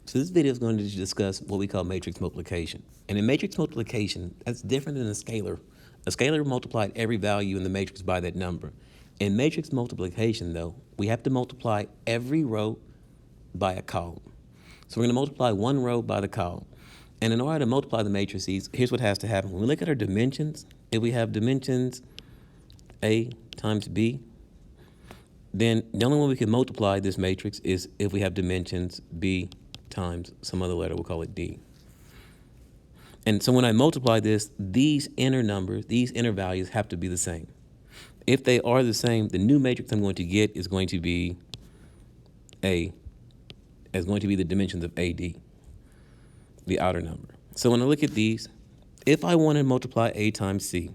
So this video is going to discuss what we call matrix multiplication. And in matrix multiplication, that's different than a scalar. A scalar multiplied every value in the matrix by that number. In matrix multiplication, though, we have to multiply every row by a column. So we're going to multiply one row by the column. And in order to multiply the matrices, here's what has to happen. When we look at our dimensions, if we have dimensions A times B, then the only way we can multiply this matrix is if we have dimensions B times some other letter, we'll call it D. And so when I multiply this, these inner numbers, these inner values have to be the same. If they are the same, the new matrix I'm going to get is going to be the dimensions of AD, the outer number. So when I look at these, if I want to multiply A times C,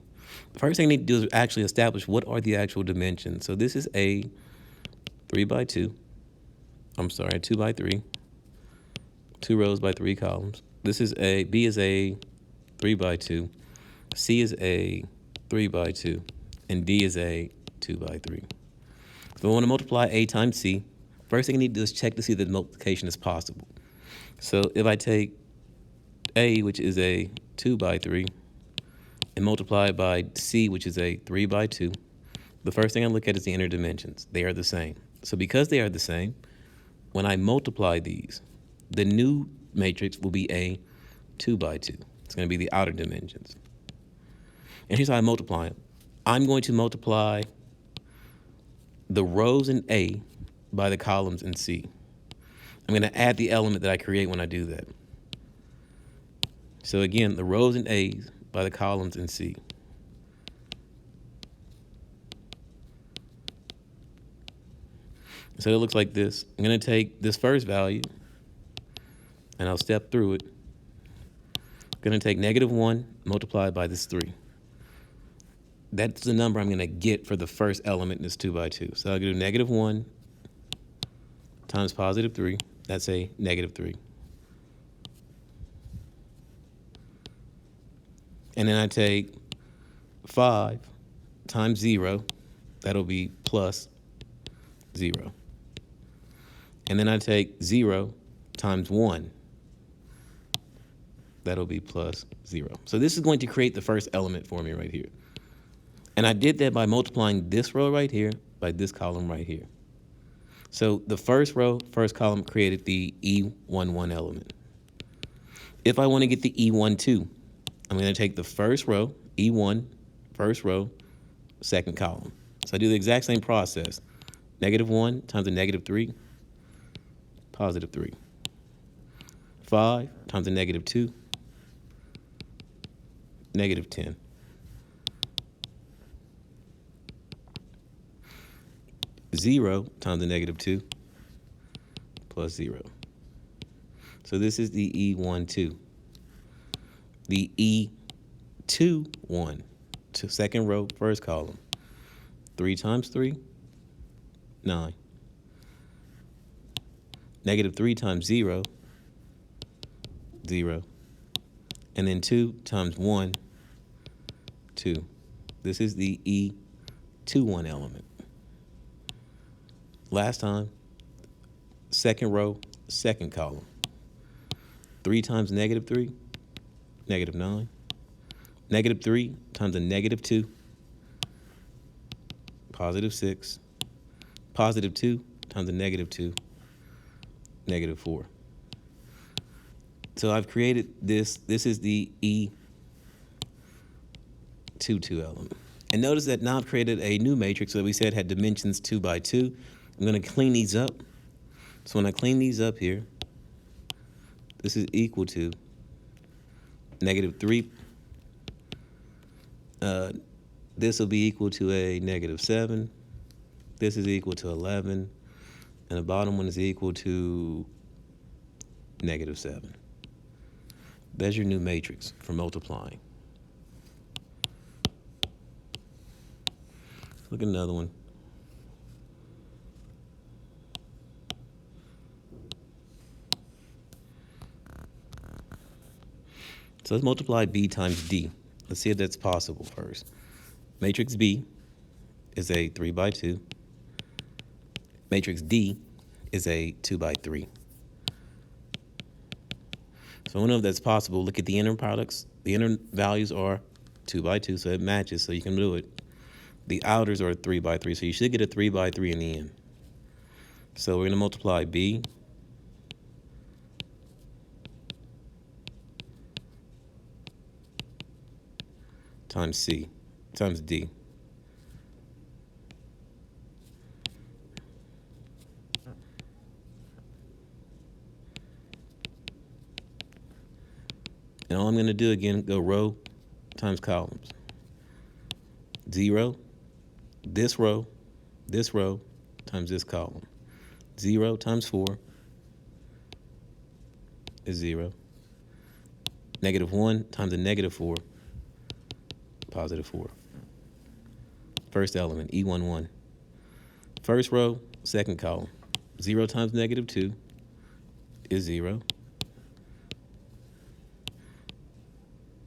the first thing I need to do is actually establish what are the actual dimensions. So this is A 3 by 2. I'm sorry, 2 by 3. 2 rows by 3 columns. This is B is A 3 by 2. C is A 3 by 2. And D is A 2 by 3. So I want to multiply A times C. First thing I need to do is check to see that the multiplication is possible. So if I take A, which is a 2 by 3, and multiply it by C, which is a 3 by 2, the first thing I look at is the inner dimensions. They are the same. So because they are the same, when I multiply these, the new matrix will be a 2 by 2. It's going to be the outer dimensions. And here's how I multiply them. I'm going to multiply the rows in A by the columns in C. I'm going to add the element that I create when I do that. So again, the rows in A by the columns in C. So it looks like this. I'm going to take this first value, and I'll step through it. I'm going to take -1 multiplied by this 3. That's the number I'm going to get for the first element in this 2 by 2. So I'll do -1 times +3. That's a -3. And then I take 5 times 0. That'll be plus 0. And then I take 0 times 1. That'll be plus 0. So this is going to create the first element for me right here. And I did that by multiplying this row right here by this column right here. So the first row, first column created the E11 element. If I want to get the E12, I'm going to take the first row, E1, first row, second column. So I do the exact same process. -1 times a -3, +3. 5 times a -2, -10. 0 times a -2, plus 0. So this is the E12. The E21, second row, first column. 3 times 3, 9. -3 times 0, 0. And then 2 times 1, 2. This is the E21 element. Last time, second row, second column. 3 times -3, -9. -3 times a -2, +6. +2 times a -2, -4. So I've created this. This is the E22 element. And notice that now I've created a new matrix that we said had dimensions 2 by 2. I'm going to clean these up. So when I clean these up here, this is equal to -3. This will be equal to a -7. This is equal to 11. And the bottom one is equal to -7. There's your new matrix for multiplying. Let's look at another one. So let's multiply B times D. Let's see if that's possible first. Matrix B is a 3 by 2. Matrix D is a 2 by 3. If I want to know if that's possible, look at the inner products. The inner values are 2 by 2, so it matches, so you can do it. The outers are 3 by 3, so you should get a 3 by 3 in the end. So we're going to multiply B times C times D. And all I'm going to do again, go row times columns. 0, this row times this column. 0 times 4 is 0. -1 times a -4, +4. First element, E11. First row, second column. 0 times -2 is 0.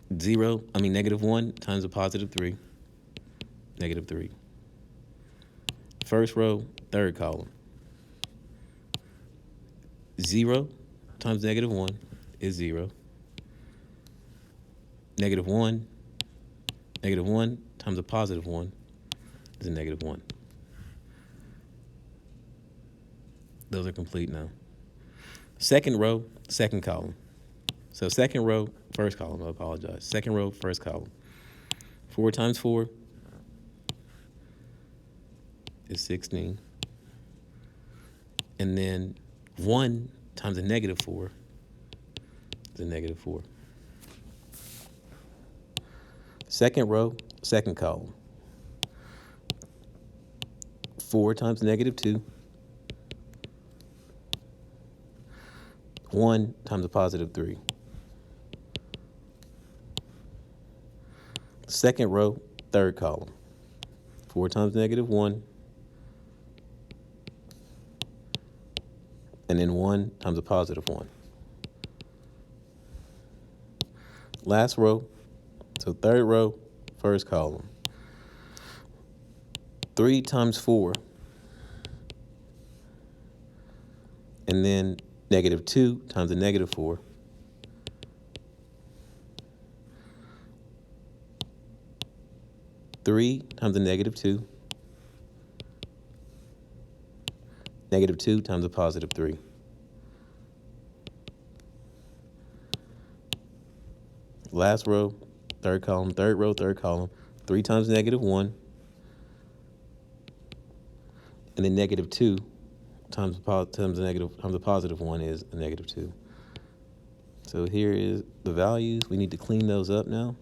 -1 times a +3, -3. First row, third column. 0 times -1 is 0. -1 times a +1 is a -1. Those are complete now. Second row, second column. So second row, first column, I apologize. Second row, first column. 4 times 4 is 16. And then 1 times a -4 is a -4. Second row, second column. 4 times -2. 1 times a +3. Second row, third column. 4 times -1. And then 1 times a +1. Last row, so third row, first column. 3 times 4. And then -2 times a -4. 3 times a -2. -2 times a +3. Last row, third column, third row, third column. 3 times -1. And then -2 times the +1 is a -2. So here is the values. We need to clean those up now.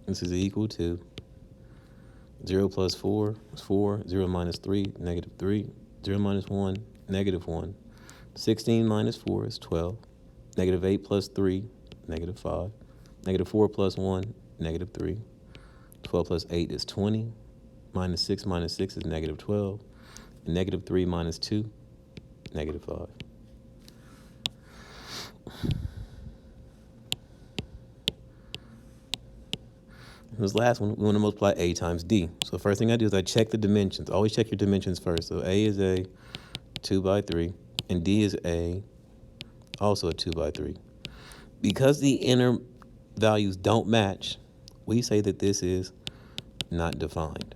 This is equal to 0 plus 4 is 4, 0 minus 3, -3, 0 minus 1, -1. 16 minus 4 is 12, -8 plus 3, -5, -4 plus 1, -3, 12 plus 8 is 20, minus 6 is -12, and -3 minus 2, -5. This last one, we want to multiply A times D. So the first thing I do is I check the dimensions. Always check your dimensions first. So A is a 2 by 3, and D is a also a 2 by 3. Because the inner values don't match, we say that this is not defined.